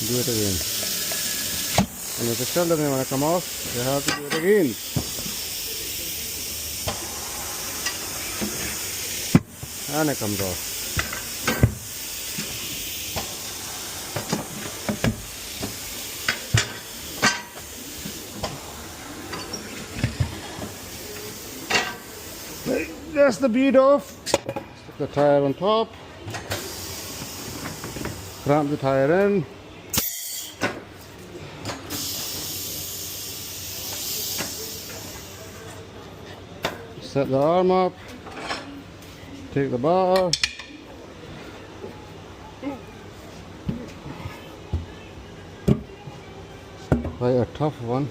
Do it again. And if the shell doesn't want to come off, you have to do it again. And it comes off. That's the bead off. Stick the tire on top. Clamp the tire in. Set the arm up. Take the bar. Quite a tough one.